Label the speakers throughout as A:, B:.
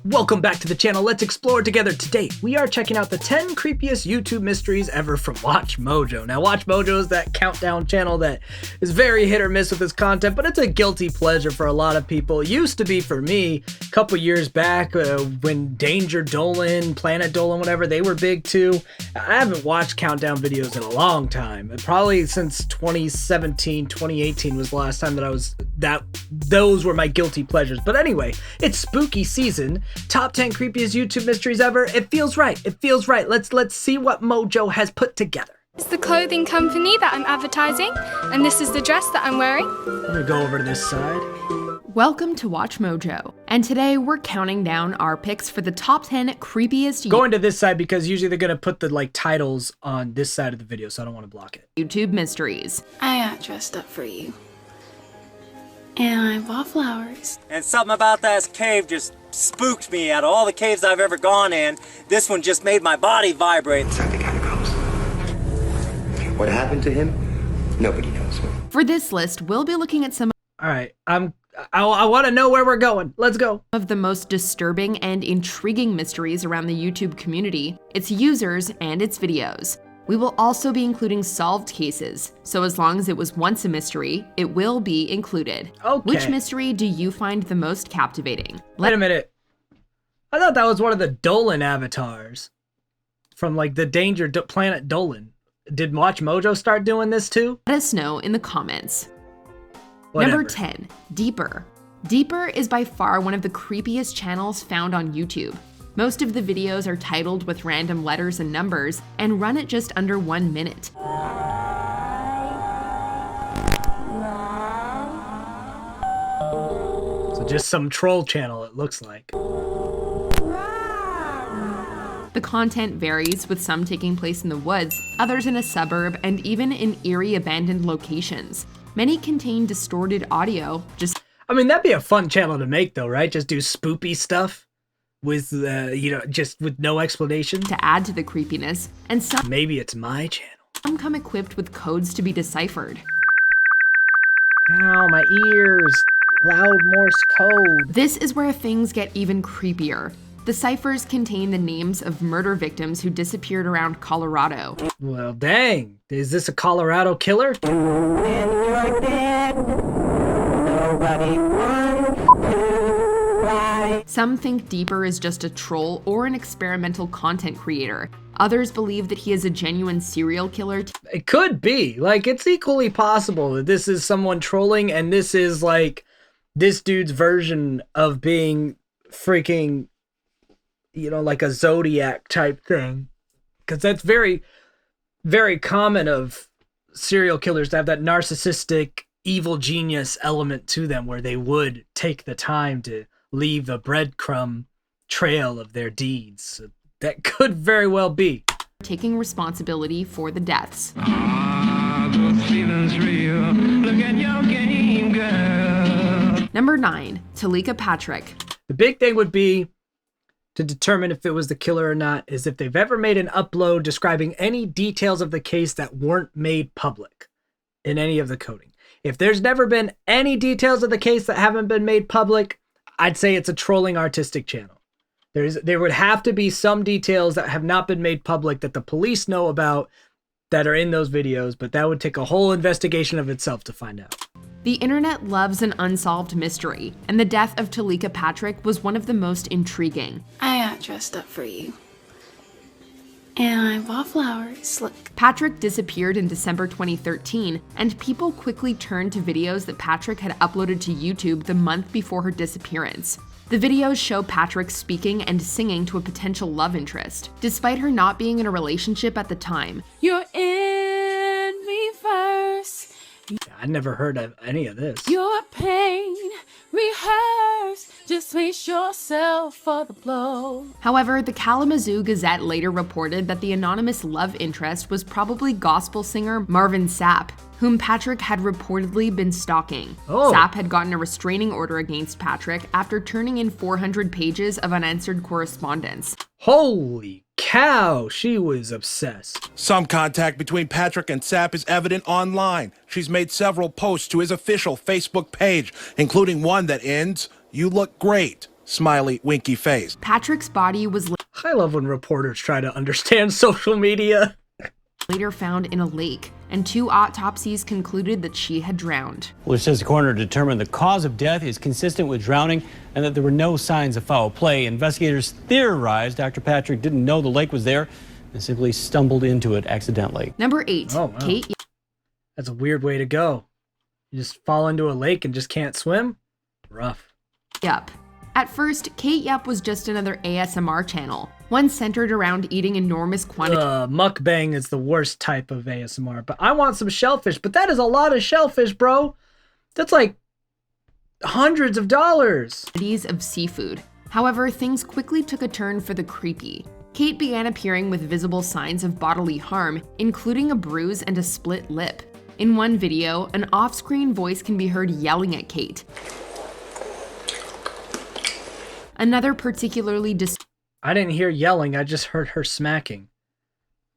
A: Welcome back to the channel. Let's explore together. Today, we are checking out the 10 creepiest YouTube mysteries ever from Watch Mojo. Now, Watch Mojo is that countdown channel that is very hit or miss with its content, but it's a guilty pleasure for a lot of people. It used to be for me a couple years back when Danger Dolan, Planet Dolan, whatever, they were big too. I haven't watched countdown videos in a long time. Probably since 2017, 2018 was the last time that those were my guilty pleasures. But anyway, it's spooky season. Top 10 creepiest YouTube mysteries ever. It feels right. It feels right. Let's see what Mojo has put together.
B: It's the clothing company that I'm advertising, and this is the dress that I'm wearing.
A: I'm gonna go over to this side.
C: Welcome to Watch Mojo, and today we're counting down our picks for the top 10 creepiest
A: Going to this side because usually they're gonna put the titles on this side of the video, so I don't want to block it.
C: YouTube mysteries.
B: I dressed up for you. And I bought flowers.
D: And something about that cave just spooked me. Out of all the caves I've ever gone in, this one just made my body vibrate.
E: Inside the Catacombs. What happened to him? Nobody knows.
C: For this list, we'll be looking at some
A: All right, I want to know where we're going. Let's go.
C: of the most disturbing and intriguing mysteries around the YouTube community, its users, and its videos. We will also be including solved cases, so as long as it was once a mystery, it will be included.
A: Okay.
C: Which mystery do you find the most captivating?
A: Wait a minute. I thought that was one of the Dolan avatars from the Danger Planet Dolan. Did Watch Mojo start doing this too?
C: Let us know in the comments.
A: Whatever.
C: Number 10, Deeper. Deeper is by far one of the creepiest channels found on YouTube. Most of the videos are titled with random letters and numbers and run at just under 1 minute.
A: So just some troll channel, it looks like.
C: The content varies, with some taking place in the woods, others in a suburb, and even in eerie abandoned locations. Many contain distorted audio,
A: I mean, that'd be a fun channel to make though, right? Just do spoopy stuff with, just with no explanation.
C: to add to the creepiness, and some
A: Maybe it's my channel.
C: come equipped with codes to be deciphered.
A: Ow, my ears. Loud Morse code.
C: This is where things get even creepier. The ciphers contain the names of murder victims who disappeared around Colorado.
A: Well, dang. Is this a Colorado killer?
C: Some think Deeper is just a troll or an experimental content creator. Others believe that he is a genuine serial killer.
A: It could be. It's equally possible that this is someone trolling and this is this dude's version of being freaking, a Zodiac type thing. Because that's very, very common of serial killers to have that narcissistic, evil genius element to them where they would take the time to leave a breadcrumb trail of their deeds. So that could very well be.
C: Taking responsibility for the deaths.
F: Those feelings real. Look at your game, girl.
C: Number 9, Talika Patrick.
A: The big thing would be to determine if it was the killer or not is if they've ever made an upload describing any details of the case that weren't made public in any of the coding. If there's never been any details of the case that haven't been made public, I'd say it's a trolling artistic channel. There would have to be some details that have not been made public that the police know about that are in those videos, but that would take a whole investigation of itself to find out.
C: The internet loves an unsolved mystery, and the death of Talika Patrick was one of the most intriguing.
B: I dressed up for you. And I bought flowers. Look.
C: Patrick disappeared in December 2013, and people quickly turned to videos that Patrick had uploaded to YouTube the month before her disappearance. The videos show Patrick speaking and singing to a potential love interest, despite her not being in a relationship at the time.
B: You're in reverse.
A: I'd never heard of any of this.
B: Your pain rehearse. Just brace yourself for the blow.
C: However, the Kalamazoo Gazette later reported that the anonymous love interest was probably gospel singer Marvin Sapp, whom Patrick had reportedly been stalking.
A: Oh.
C: Sapp had gotten a restraining order against Patrick after turning in 400 pages of unanswered correspondence.
A: Holy cow, she was obsessed.
G: Some contact between Patrick and Sapp is evident online. She's made several posts to his official Facebook page, including one that ends, "You look great." Smiley, winky face.
C: Patrick's body was
A: I love when reporters try to understand social media.
C: later found in a lake, and 2 autopsies concluded that she had drowned.
H: Well, it says the coroner determined the cause of death is consistent with drowning and that there were no signs of foul play. Investigators theorized Dr. Patrick didn't know the lake was there and simply stumbled into it accidentally.
C: Number 8,
A: Oh, wow.
C: Kate
A: That's a weird way to go. You just fall into a lake and just can't swim? Rough.
C: Yup. At first, Kate Yup was just another ASMR channel, one centered around eating enormous quantities.
A: Mukbang is the worst type of ASMR, but I want some shellfish, but that is a lot of shellfish, bro. That's like hundreds of dollars.
C: Of seafood. However, things quickly took a turn for the creepy. Kate began appearing with visible signs of bodily harm, including a bruise and a split lip. In one video, an off-screen voice can be heard yelling at Kate. Another particularly
A: I didn't hear yelling, I just heard her smacking.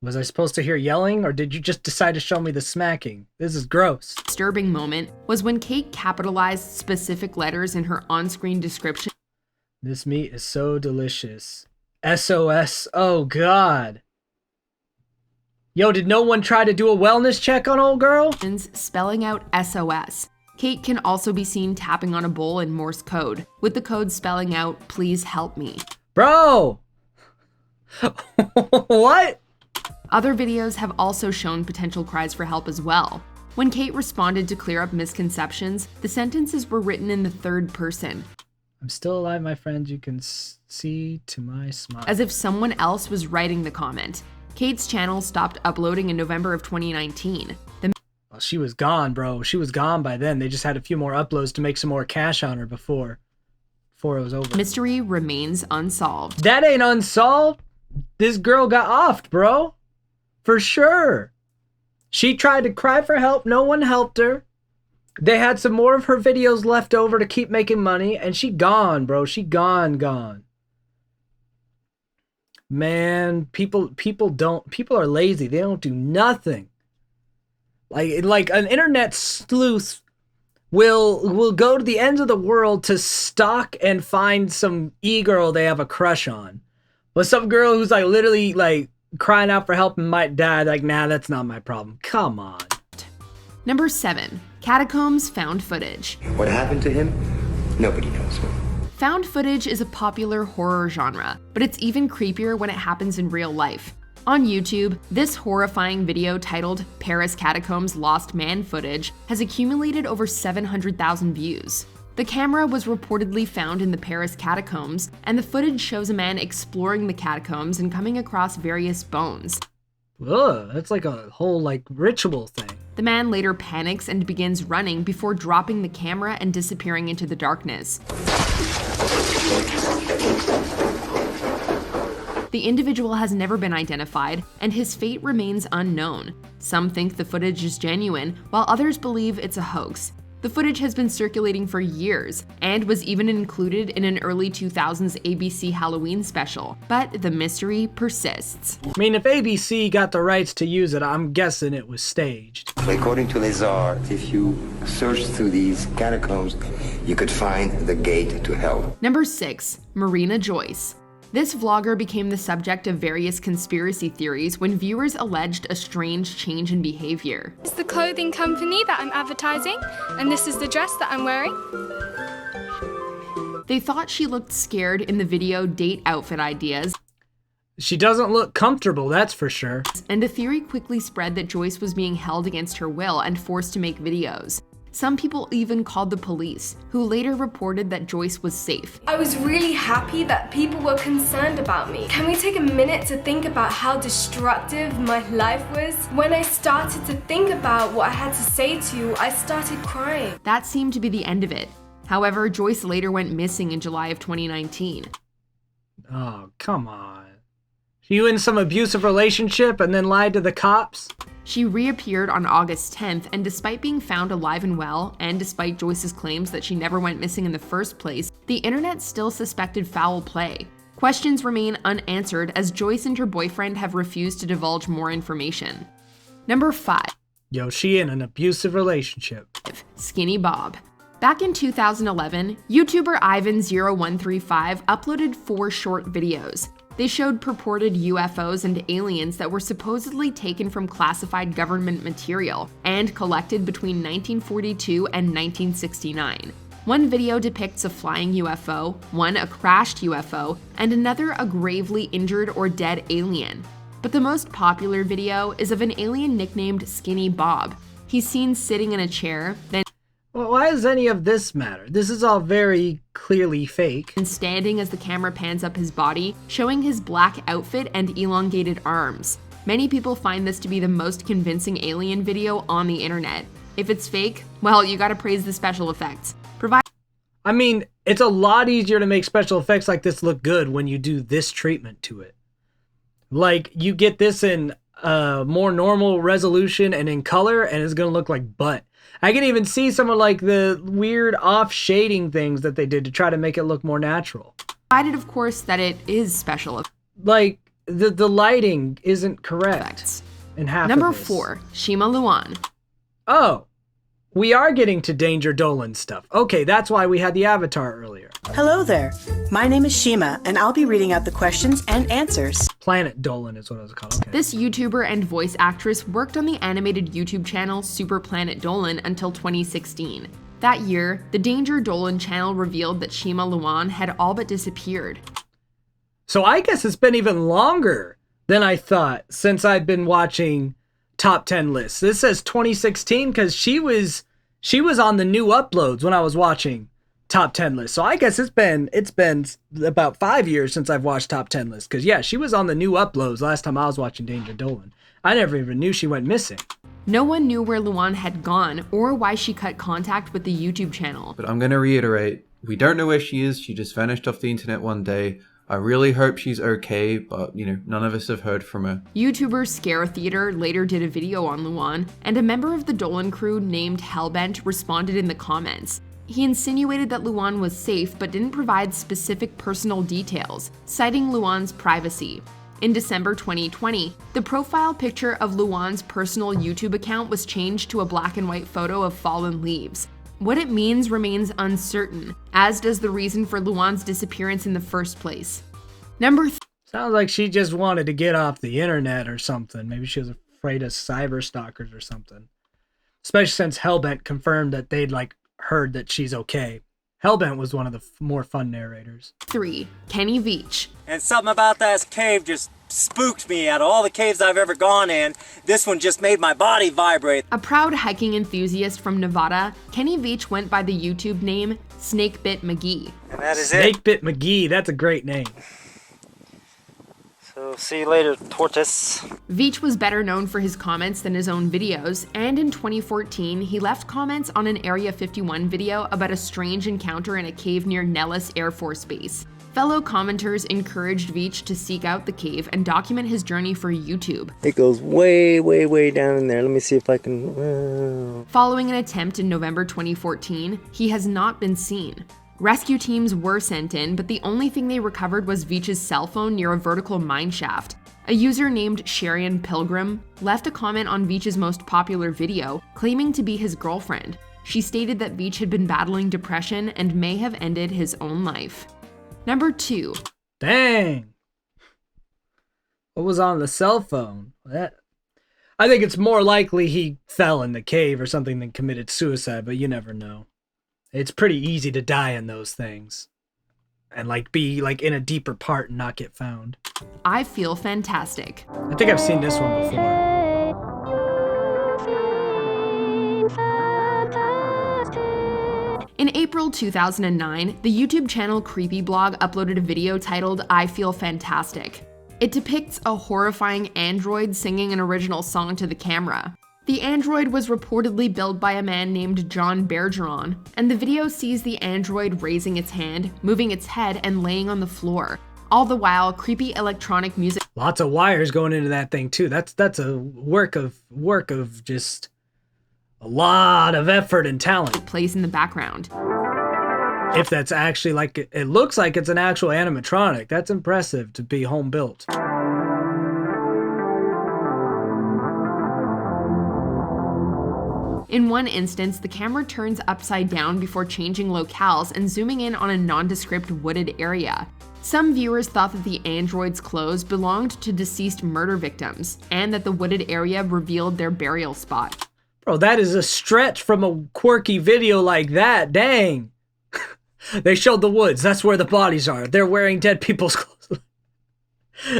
A: Was I supposed to hear yelling, or did you just decide to show me the smacking? This is gross.
C: disturbing moment was when Kate capitalized specific letters in her on-screen description.
A: This meat is so delicious. SOS, oh god. Yo, did no one try to do a wellness check on old girl?
C: Spelling out SOS. Kate can also be seen tapping on a bowl in Morse code, with the code spelling out, "Please help me."
A: Bro! What?
C: Other videos have also shown potential cries for help as well. When Kate responded to clear up misconceptions, the sentences were written in the third person,
A: I'm still alive, my friends. You can see to my smile.
C: as if someone else was writing the comment. Kate's channel stopped uploading in November of 2019.
A: Well, she was gone, bro. She was gone by then. They just had a few more uploads to make some more cash on her before it was over.
C: Mystery remains unsolved.
A: That ain't unsolved. This girl got offed, bro. For sure. She tried to cry for help. No one helped her. They had some more of her videos left over to keep making money, and she gone, bro. She gone. Man, people are lazy. They don't do nothing. Like an internet sleuth will go to the ends of the world to stalk and find some e-girl they have a crush on. But some girl who's like literally like crying out for help and might die, like, nah, that's not my problem. Come on.
C: Number 7. Catacombs found footage.
E: What happened to him? Nobody knows.
C: Found footage is a popular horror genre, but it's even creepier when it happens in real life. On YouTube, this horrifying video titled "Paris Catacombs Lost Man Footage" has accumulated over 700,000 views. The camera was reportedly found in the Paris catacombs, and the footage shows a man exploring the catacombs and coming across various bones.
A: Ugh, that's like a whole like ritual thing.
C: The man later panics and begins running before dropping the camera and disappearing into the darkness. The individual has never been identified, and his fate remains unknown. Some think the footage is genuine, while others believe it's a hoax. The footage has been circulating for years, and was even included in an early 2000s ABC Halloween special, but the mystery persists.
A: I mean, if ABC got the rights to use it, I'm guessing it was staged.
E: According to Lazar, if you search through these catacombs, you could find the gate to hell.
C: Number 6. Marina Joyce. This vlogger became the subject of various conspiracy theories when viewers alleged a strange change in behavior.
I: It's the clothing company that I'm advertising, and this is the dress that I'm wearing.
C: They thought she looked scared in the video Date Outfit Ideas,
A: She doesn't look comfortable, that's for sure.
C: and a theory quickly spread that Joyce was being held against her will and forced to make videos. Some people even called the police, who later reported that Joyce was safe.
J: I was really happy that people were concerned about me. Can we take a minute to think about how destructive my life was? When I started to think about what I had to say to you, I started crying.
C: That seemed to be the end of it. However, Joyce later went missing in July of 2019.
A: Oh, come on. You in some abusive relationship and then lied to the cops?
C: She reappeared on August 10th, and despite being found alive and well, and despite Joyce's claims that she never went missing in the first place, the internet still suspected foul play. Questions remain unanswered as Joyce and her boyfriend have refused to divulge more information. Number 5.
A: Yo, she in an abusive relationship.
C: Skinny Bob. Back in 2011, YouTuber Ivan0135 uploaded 4 short videos. They showed purported UFOs and aliens that were supposedly taken from classified government material and collected between 1942 and 1969. One video depicts a flying UFO, one a crashed UFO, and another a gravely injured or dead alien. But the most popular video is of an alien nicknamed Skinny Bob. He's seen sitting in a chair, then
A: Well, why does any of this matter? This is all very clearly fake.
C: and standing as the camera pans up his body, showing his black outfit and elongated arms. Many people find this to be the most convincing alien video on the internet. If it's fake, well, you gotta praise the special effects.
A: I mean, it's a lot easier to make special effects like this look good when you do this treatment to it. Like, you get this in more normal resolution and in color, and it's gonna look like butt. I can even see some of like the weird off shading things that they did to try to make it look more natural.
C: Provided, of course, that it is special effects.
A: Like, the lighting isn't correct in half
C: Number
A: of this.
C: 4, Shima Luan.
A: Oh, we are getting to Danger Dolan stuff. Okay, that's why we had the avatar earlier.
K: Hello there. My name is Shima, and I'll be reading out the questions and answers.
A: Planet Dolan is what it was called. Okay.
C: This YouTuber and voice actress worked on the animated YouTube channel Super Planet Dolan until 2016. That year, the Danger Dolan channel revealed that Shima Luan had all but disappeared.
A: So I guess it's been even longer than I thought since I've been watching top 10 lists. This says 2016 because she was on the new uploads when I was watching top 10 lists. So I guess it's been about 5 years since I've watched top 10 lists, because yeah, she was on the new uploads last time I was watching Danger Dolan. I never even knew she went missing.
C: No one knew where Luan had gone or why she cut contact with the YouTube channel.
L: But I'm going to reiterate, we don't know where she is. She just vanished off the internet one day. I really hope she's okay, but, none of us have heard from her.
C: YouTuber Scare Theater later did a video on Luan, and a member of the Dolan crew named Hellbent responded in the comments. He insinuated that Luan was safe but didn't provide specific personal details, citing Luan's privacy. In December 2020, the profile picture of Luan's personal YouTube account was changed to a black and white photo of fallen leaves. What it means remains uncertain, as does the reason for Luan's disappearance in the first place.
A: Sounds like she just wanted to get off the internet or something. Maybe she was afraid of cyber stalkers or something. Especially since Hellbent confirmed that they'd heard that she's okay. Hellbent was one of the more fun narrators.
C: 3. Kenny Veach.
D: And something about that cave just spooked me. Out of all the caves I've ever gone in, this one just made my body vibrate.
C: A proud hiking enthusiast from Nevada, Kenny Veach went by the YouTube name Snakebit McGee.
D: And that is
A: Snakebit McGee, that's a great name.
D: So see you later, tortoise.
C: Veach was better known for his comments than his own videos, and in 2014, he left comments on an Area 51 video about a strange encounter in a cave near Nellis Air Force Base. Fellow commenters encouraged Veach to seek out the cave and document his journey for YouTube.
M: It goes way, way, way down in there. Let me see if I can...
C: Following an attempt in November 2014, he has not been seen. Rescue teams were sent in, but the only thing they recovered was Veach's cell phone near a vertical mine shaft. A user named Sharian Pilgrim left a comment on Veach's most popular video, claiming to be his girlfriend. She stated that Veach had been battling depression and may have ended his own life. Number 2.
A: Dang. What was on the cell phone? I think it's more likely he fell in the cave or something than committed suicide, but you never know. It's pretty easy to die in those things. And be in a deeper part and not get found.
C: I feel fantastic.
A: I think I've seen this one before.
C: In April 2009, the YouTube channel Creepy Blog uploaded a video titled I Feel Fantastic. It depicts a horrifying android singing an original song to the camera. The android was reportedly built by a man named John Bergeron, and the video sees the android raising its hand, moving its head, and laying on the floor. All the while, creepy electronic music.
A: Lots of wires going into that thing too. That's a work of just a lot of effort and talent.
C: Plays in the background.
A: If that's actually it looks like it's an actual animatronic. That's impressive to be home built.
C: In one instance, the camera turns upside down before changing locales and zooming in on a nondescript wooded area. Some viewers thought that the android's clothes belonged to deceased murder victims, and that the wooded area revealed their burial spot.
A: Bro, that is a stretch from a quirky video like that. Dang. They showed the woods. That's where the bodies are. They're wearing dead people's clothes.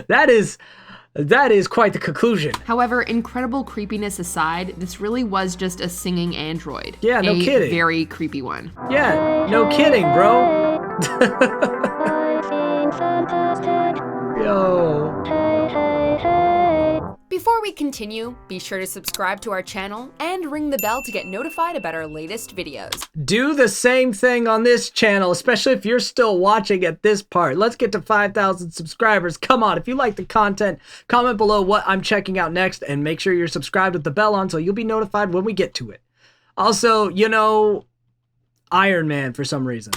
A: That is quite the conclusion.
C: However, incredible creepiness aside, this really was just a singing android.
A: Yeah, no kidding.
C: A very creepy one.
A: Yeah, no kidding, bro. Yo.
C: Before we continue, be sure to subscribe to our channel and ring the bell to get notified about our latest videos.
A: Do the same thing on this channel, especially if you're still watching at this part. Let's get to 5,000 subscribers. Come on, if you like the content, comment below what I'm checking out next and make sure you're subscribed with the bell on so you'll be notified when we get to it. Also, you know, Iron Man for some reason.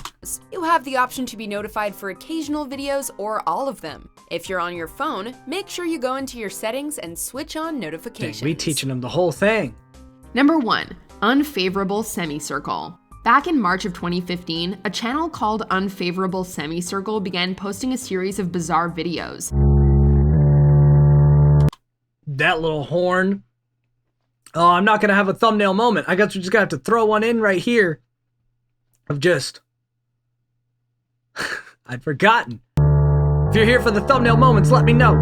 C: You have the option to be notified for occasional videos or all of them. If you're on your phone, make sure you go into your settings and switch on notifications.
A: Dang, we teaching them the whole thing.
C: Number 1. Unfavorable Semicircle. Back in March of 2015, a channel called Unfavorable Semicircle began posting a series of bizarre videos.
A: That little horn. Oh, I'm not gonna have a thumbnail moment. I guess we're just gonna have to throw one in right here. Of just... I'd forgotten. If you're here for the thumbnail moments, let me know.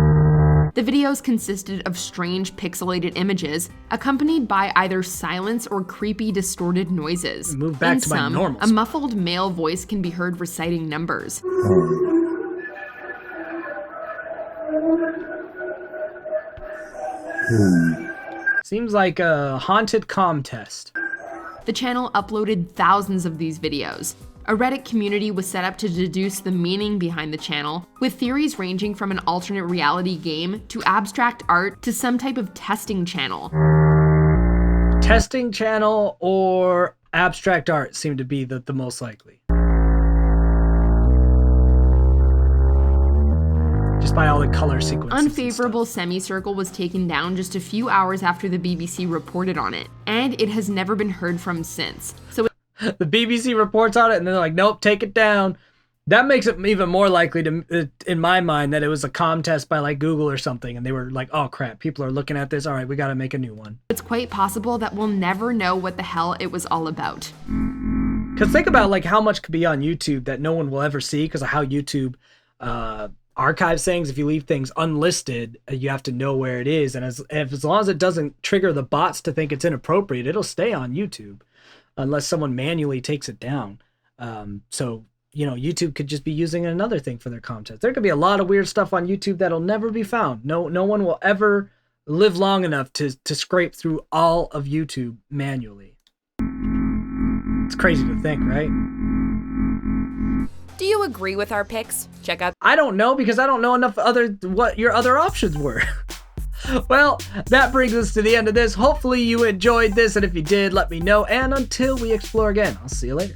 C: The videos consisted of strange pixelated images, accompanied by either silence or creepy distorted noises.
A: Move back to my normal.
C: A muffled male voice can be heard reciting numbers.
A: Seems like a haunted comm test.
C: The channel uploaded thousands of these videos. A Reddit community was set up to deduce the meaning behind the channel, with theories ranging from an alternate reality game to abstract art to some type of testing channel.
A: Testing channel or abstract art seem to be the most likely. Just by all the color sequences.
C: Unfavorable Semicircle was taken down just a few hours after the BBC reported on it, and it has never been heard from since. So
A: the BBC reports on it and they're like, nope, take it down. That makes it even more likely to, in my mind, that it was a comm test by like Google or something, and they were like, oh crap, people are looking at this, all right, we gotta make a new one.
C: It's quite possible that we'll never know what the hell it was all about.
A: Because think about like how much could be on YouTube that no one will ever see because of how YouTube archives things. If you leave things unlisted, you have to know where it is, and as long as it doesn't trigger the bots to think it's inappropriate, it'll stay on YouTube unless someone manually takes it down. So, you know, YouTube could just be using another thing for their content. There could be a lot of weird stuff on YouTube that'll never be found. No one will ever live long enough to scrape through all of YouTube manually. It's crazy to think, right?
C: Do you agree with our picks? Check out...
A: I don't know, because I don't know enough what your other options were. Well, that brings us to the end of this. Hopefully you enjoyed this, and if you did, let me know. And until we explore again, I'll see you later.